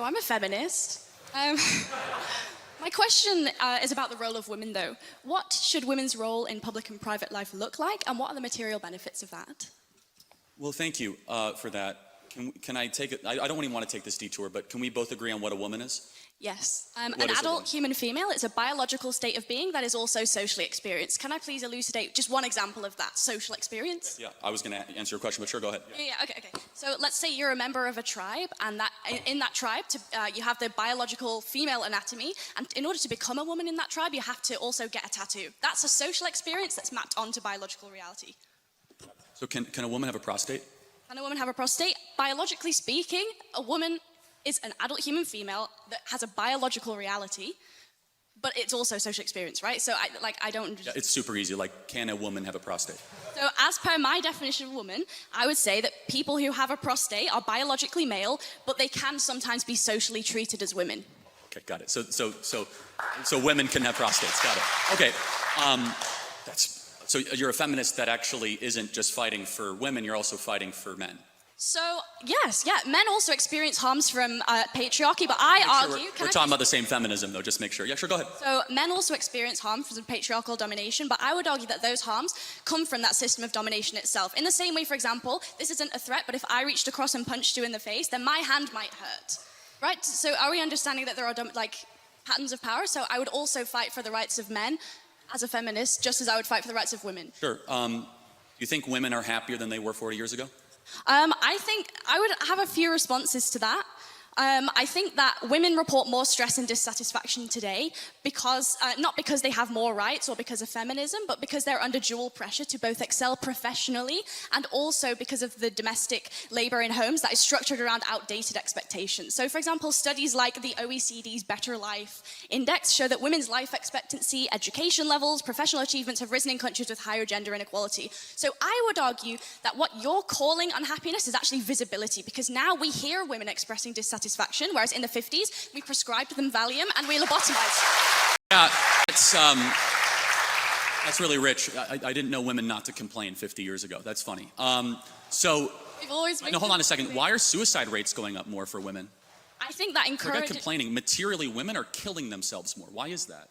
I'm a feminist. My question is about the role of women, though. What should women's role in public and private life look like, and what are the material benefits of that? Well, thank you for that. Can I take it? I don't even want to take this detour, but can we both agree on what a woman is? Yes. An adult human female, it's a biological state of being that is also socially experienced. Can I please elucidate just one example of that social experience? Yeah, I was going to answer your question, but sure, go ahead. Yeah, okay. So let's say you're a member of a tribe, and that in that tribe, you have the biological female anatomy, and in order to become a woman in that tribe, you have to also get a tattoo. That's a social experience that's mapped onto biological reality. So can a woman have a prostate? Can a woman have a prostate? Biologically speaking, a woman is an adult human female that has a biological reality, but it's also social experience, right? So I don't... Yeah, it's super easy. Like, can a woman have a prostate? So as per my definition of woman, I would say that people who have a prostate are biologically male, but they can sometimes be socially treated as women. Okay, got it. So women can have prostates. Got it. Okay. So you're a feminist that actually isn't just fighting for women, you're also fighting for men. So, yes, men also experience harms from patriarchy, but I argue... We're talking about the same feminism, though, just make sure. Yeah, sure, go ahead. So, men also experience harm from patriarchal domination, but I would argue that those harms come from that system of domination itself. In the same way, for example, this isn't a threat, but if I reached across and punched you in the face, then my hand might hurt, right? So, are we understanding that there are, patterns of power? So, I would also fight for the rights of men as a feminist, just as I would fight for the rights of women. Sure. You think women are happier than they were 40 years ago? I think I would have a few responses to that. I think that women report more stress and dissatisfaction today because, not because they have more rights or because of feminism, but because they're under dual pressure to both excel professionally and also because of the domestic labor in homes that is structured around outdated expectations. So, for example, studies like the OECD's Better Life Index show that women's life expectancy, education levels, professional achievements have risen in countries with higher gender inequality. So I would argue that what you're calling unhappiness is actually visibility, because now we hear women expressing dissatisfaction, whereas in the 50s, we prescribed them Valium and we lobotomized. Yeah, that's really rich. I didn't know women not to complain 50 years ago. That's funny. We've always been... No, hold on a second. Why are suicide rates going up more for women? I think that encourages... Forget complaining. Materially, women are killing themselves more. Why is that?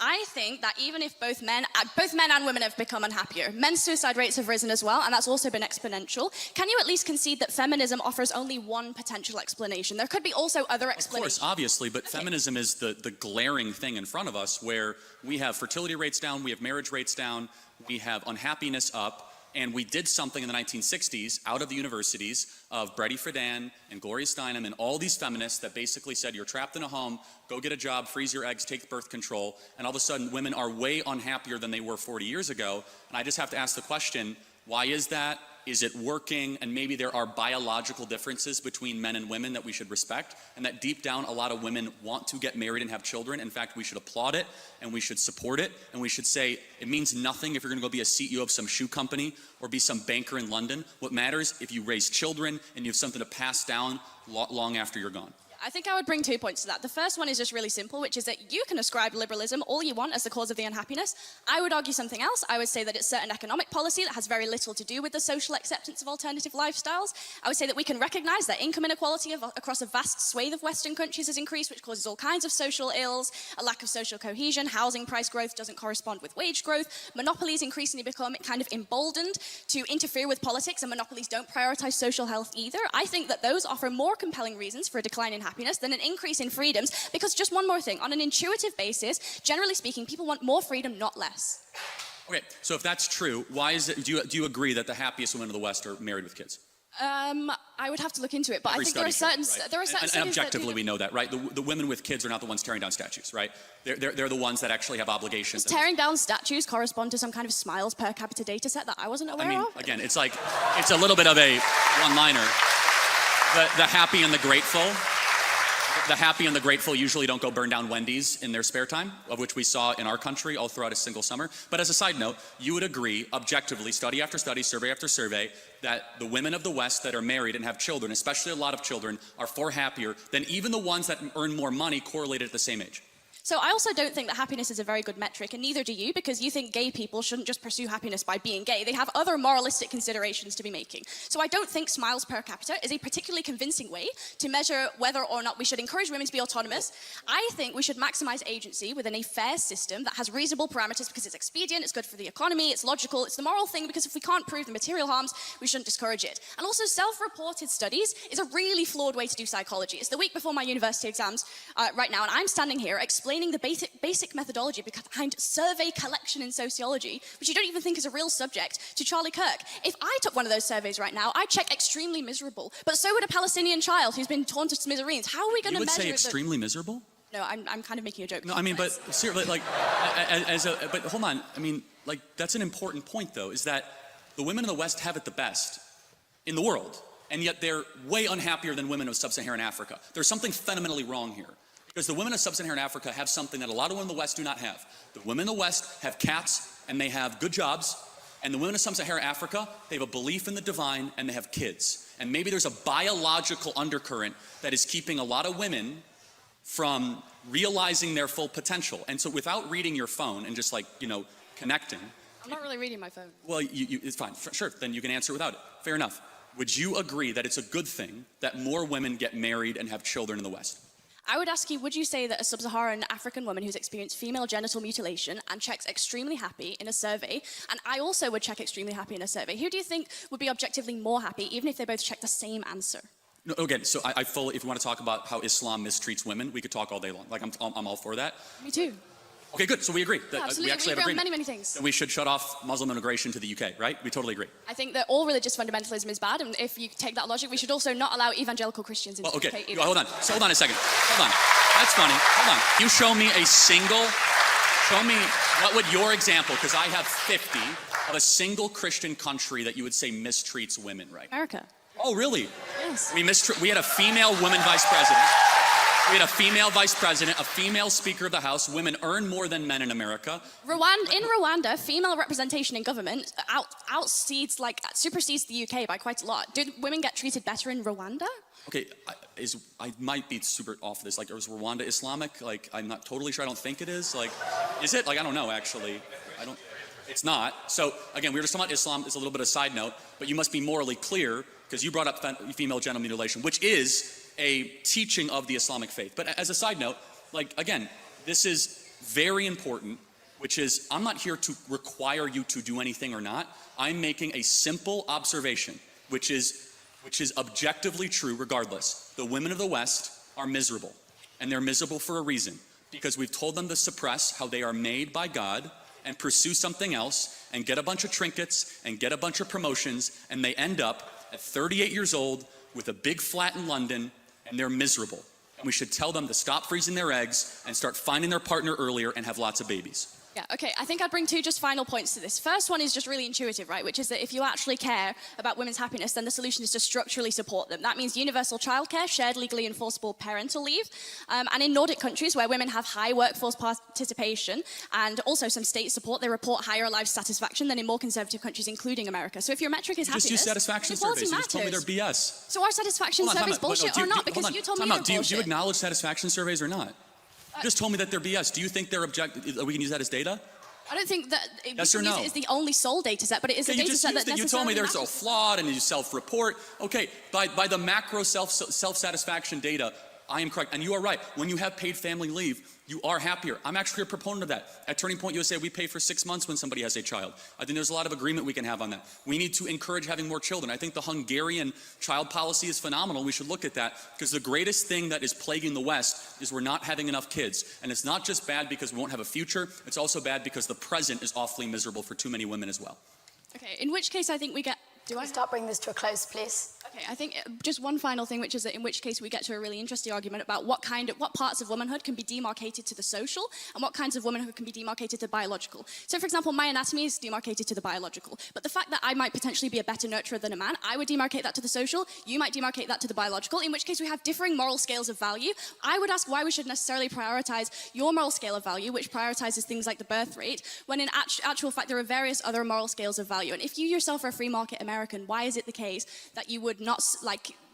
I think that even if both men and women have become unhappier, men's suicide rates have risen as well, and that's also been exponential. Can you at least concede that feminism offers only one potential explanation? There could be also other explanations. Of course, obviously, but feminism is the glaring thing in front of us, where we have fertility rates down, we have marriage rates down, we have unhappiness up, and we did something in the 1960s out of the universities of Bretty Friedan and Gloria Steinem and all these feminists that basically said, you're trapped in a home, go get a job, freeze your eggs, take birth control, and all of a sudden women are way unhappier than they were 40 years ago. And I just have to ask the question, why is that? Is it working? And maybe there are biological differences between men and women that we should respect, and that deep down a lot of women want to get married and have children. In fact, we should applaud it and we should support it, and we should say it means nothing if you're gonna go be a CEO of some shoe company or be some banker in London. What matters if you raise children and you have something to pass down long after you're gone. I think I would bring 2 points to that. The first one is just really simple, which is that you can ascribe liberalism all you want as the cause of the unhappiness. I would argue something else. I would say that it's certain economic policy that has very little to do with the social acceptance of alternative lifestyles. I would say that we can recognize that income inequality across a vast swathe of Western countries has increased, which causes all kinds of social ills, a lack of social cohesion, housing price growth doesn't correspond with wage growth, monopolies increasingly become kind of emboldened to interfere with politics, and monopolies don't prioritize social health either. I think that those offer more compelling reasons for a decline in happiness than an increase in freedoms, because just one more thing, on an intuitive basis, generally speaking, people want more freedom, not less. Okay, so if that's true, why is it, do you agree that the happiest women in the West are married with kids? I would have to look into it, but I think there are certain studies and objectively we know that, right? The women with kids are not the ones tearing down statues, right? They're the ones that actually have obligations. Does tearing down statues correspond to some kind of smiles per capita data set that I wasn't aware of? Again, it's like, it's a little bit of a one-liner. The happy and the grateful. The happy and the grateful usually don't go burn down Wendy's in their spare time, of which we saw in our country all throughout a single summer. But as a side note, you would agree, objectively, study after study, survey after survey, that the women of the West that are married and have children, especially a lot of children, are far happier than even the ones that earn more money correlated at the same age. So I also don't think that happiness is a very good metric, and neither do you, because you think gay people shouldn't just pursue happiness by being gay. They have other moralistic considerations to be making. So I don't think smiles per capita is a particularly convincing way to measure whether or not we should encourage women to be autonomous. I think we should maximize agency within a fair system that has reasonable parameters because it's expedient, it's good for the economy, it's logical, it's the moral thing, because if we can't prove the material harms, we shouldn't discourage it. And also self-reported studies is a really flawed way to do psychology. It's the week before my university exams right now, and I'm standing here explaining the basic methodology behind survey collection in sociology, which you don't even think is a real subject, to Charlie Kirk. If I took one of those surveys right now, I'd check extremely miserable. But so would a Palestinian child who's been torn to smithereens. How are we going to measure? You would say extremely miserable? No, I'm kind of making a joke. No, I mean, but seriously, like, but hold on. I mean, like, that's an important point, though, is that the women in the West have it the best in the world, and yet they're way unhappier than women of sub-Saharan Africa. There's something fundamentally wrong here. Because the women of sub-Saharan Africa have something that a lot of women in the West do not have. The women in the West have cats, and they have good jobs. And the women of sub-Saharan Africa, they have a belief in the divine, and they have kids. And maybe there's a biological undercurrent that is keeping a lot of women from realizing their full potential. And so without reading your phone and just, like, you know, connecting. I'm not really reading my phone. Well, it's fine. Sure, then you can answer without it. Fair enough. Would you agree that it's a good thing that more women get married and have children in the West? I would ask you, would you say that a sub-Saharan African woman who's experienced female genital mutilation and checks extremely happy in a survey, and I also would check extremely happy in a survey, who do you think would be objectively more happy, even if they both check the same answer? No, again, so I fully, if you want to talk about how Islam mistreats women, we could talk all day long. Like, I'm all for that. Me too. Okay, good. So we agree. Yeah, absolutely. We actually have agree on agreement. many things. Then we should shut off Muslim immigration to the UK, right? We totally agree. I think that all religious fundamentalism is bad, and if you take that logic, we should also not allow evangelical Christians into Well, okay, the UK either. hold on. So hold on a second. Hold on. That's funny. Hold on. You show me what would your example, because I have 50, of a single Christian country that you would say mistreats women, right? America. Oh, really? Yes. We had a female woman vice president. We had a female vice president, a female speaker of the House. Women earn more than men in America. In Rwanda, female representation in government supersedes the UK by quite a lot. Did women get treated better in Rwanda? Okay, I might be super off this. Like, is Rwanda Islamic? Like, I'm not totally sure. I don't think it is. Like, is it? Like, I don't know, actually. It's not. So, again, we were just talking about Islam. It's a little bit of a side note, but you must be morally clear, because you brought up female genital mutilation, which is a teaching of the Islamic faith. But as a side note, like, again, this is very important, which is, I'm not here to require you to do anything or not. I'm making a simple observation, which is objectively true regardless. The women of the West are miserable, and they're miserable for a reason, because we've told them to suppress how they are made by God and pursue something else and get a bunch of trinkets and get a bunch of promotions, and they end up at 38 years old with a big flat in London, and they're miserable. And we should tell them to stop freezing their eggs and start finding their partner earlier and have lots of babies. Yeah, okay, I think I'd bring two just final points to this. First one is just really intuitive, right? Which is that if you actually care about women's happiness, then the solution is to structurally support them. That means universal childcare, shared legally enforceable parental leave, and in Nordic countries where women have high workforce participation and also some state support, they report higher life satisfaction than in more conservative countries, including America. So if your metric is happiness, just use satisfaction surveys. You just told me they're BS. So are satisfaction surveys bullshit or not? Because you told me they're bullshit. Do you acknowledge satisfaction surveys or not? You just told me that they're BS. Do you think they're we can use that as data? I don't think that yes or no? It is the only sole data set, but it is a data set that necessarily you told me they're so matters. flawed and you self-report. Okay, by the macro self-satisfaction data, I am correct. And you are right. When you have paid family leave, you are happier. I'm actually a proponent of that. At Turning Point USA, we pay for 6 months when somebody has a child. I think there's a lot of agreement we can have on that. We need to encourage having more children. I think the Hungarian child policy is phenomenal. We should look at that, because the greatest thing that is plaguing the West is we're not having enough kids. And it's not just bad because we won't have a future. It's also bad because the present is awfully miserable for too many women as well. Okay, in which case I think we get... Start bringing this to a close, please. Okay, I think just one final thing, which is that in which case we get to a really interesting argument about what parts of womanhood can be demarcated to the social and what kinds of womanhood can be demarcated to the biological. So, for example, my anatomy is demarcated to the biological, but the fact that I might potentially be a better nurturer than a man, I would demarcate that to the social, you might demarcate that to the biological, in which case we have differing moral scales of value. I would ask why we should necessarily prioritize your moral scale of value, which prioritizes things like the birth rate, when in actual fact there are various other moral scales of value. And if you yourself are a free market American, why is it the case that you would not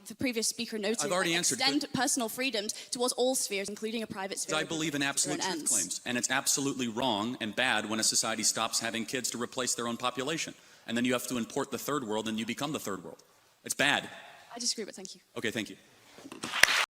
the previous speaker noted, I've already answered. extend personal freedoms towards all spheres, including a private sphere. I believe in absolute truth claims, and it's absolutely wrong and bad when a society stops having kids to replace their own population. And then you have to import the third world, and you become the third world. It's bad. I disagree, but thank you. Okay, thank you.